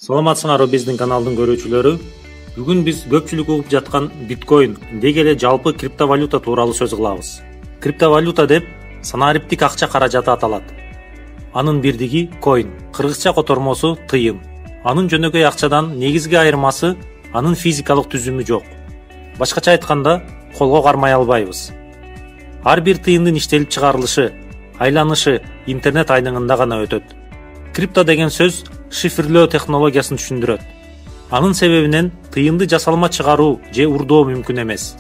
Саламатсыңарбы биздин каналдын көрүүчүлөрү. Бүгүн биз көпчүлүк угуп жаткан биткоин деги эле жалпы криптовалюта тууралуу сөз кылабыз. Криптовалюта деп санариптик акча каражаты аталат. Анын бирдиги коин, кыргызча котормосу тыйын. Анын жөнөкөй акчадан негизги айырмасы анын физикалык түзүмү жок. Башкача айтканда, колго кармай албайбыз. Ар бир тыйындын иштелип чыгарылышы, айланышы интернет айныңында гана өтөт. Крипто деген сөз шифрлөө технологиясын түшүндүрөт. Анын себебинен тыйынды жасалма чыгаруу же урдоо мүмкүн эмес.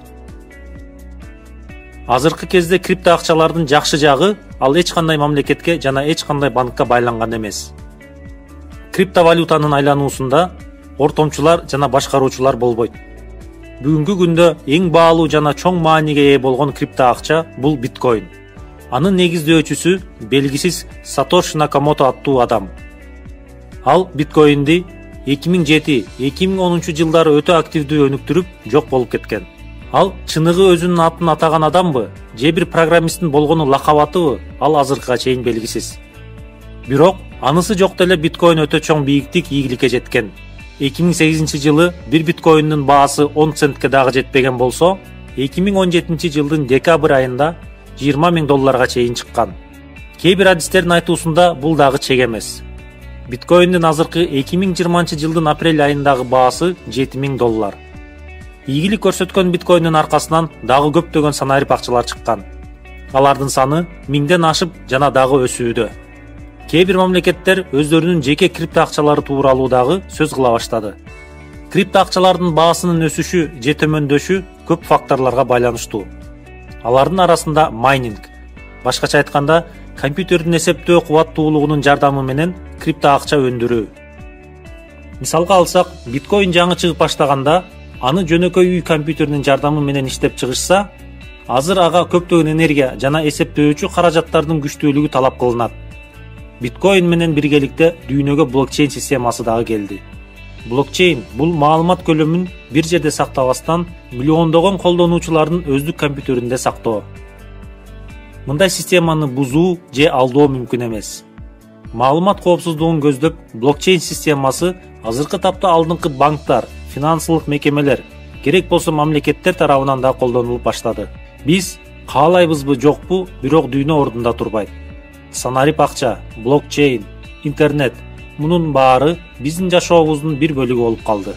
Азыркы кезде крипто акчалардын жакшы жагы ал эч кандай мамлекетке жана эч кандай банкка байланган эмес. Криптовалютанын айлануусунда ортомчулар жана башкаруучулар болбойт. Бүгүнкү күндө эң баалуу жана чоң мааниге ээ болгон крипто акча бул биткоин. Анын негиздөөчүсү белгисиз Сатоши Накамото аттуу адам. Ал биткоинди 2007-2010 жылдары өтө активдүү өнүктүрүп жок болуп кеткен. Ал чыныгы өзүнүн атын атаган адамбы, же бир программисттин болгону лакабатыбы, ал азыркыга чейин белгисиз. Бирок анысы жок деле биткоин өтө чоң бийиктик ийгиликке жеткен. 2008 жылы бир биткоиндин баасы 10 центке дагы жетпеген болсо, 2017 жылдын декабрь айында $20,000 чейин чыккан. Кээ бир адистердин айтуусунда бул дагы чек эмес. Биткоиндин азыркы 2020 жылдын апрель айындагы баасы $7,000. Ийгилик көрсөткөн биткоиндин аркасынан дагы көптөгөн санарип акчалар чыккан. Алардын саны 1000ден ашып жана дагы өсүүдө. Кээ бир мамлекеттер өздөрүнүн жеке крипто акчалары тууралуу дагы сөз кыла баштады. Крипто акчалардын баасынын өсүшү же төмөндөшү көп факторлорго байланыштуу. Алардын арасында майнинг, башкача айтканда, компьютердин эсептөө кубаттуулугунун жардамы менен крипто акча өндүрүү. Мисалга алсак, биткоин жаңы чыгып баштаганда, аны жөнөкөй үй компьютеринин жардамы менен иштеп чыгышса, азыр ага көптөгөн энергия жана эсептөөчү каражаттардын күчтүүлүгү талап кылынат. Биткоин менен биргеликте дүйнөгө блокчейн системасы дагы келди. Блокчейн бул маалымат көлөмүн бир жерде сактабастан миллиондогон колдонуучулардын өздүк компьютеринде сактоо. Мындай системаны бузуу же алдоо мүмкүн эмес. Маалымат коопсуздугун көздөп, блокчейн системасы азыркы тапта алдыңкы банктар, финансылык мекемелер, керек болсо мамлекеттер тарабынан да колдонулуп баштады. Биз каалайбызбы жокпу, бирок дүйнө ордунда турбайт. Санарип акча, блокчейн, интернет — мунун баары биздин жашообуздун бир бөлүгү болуп калды.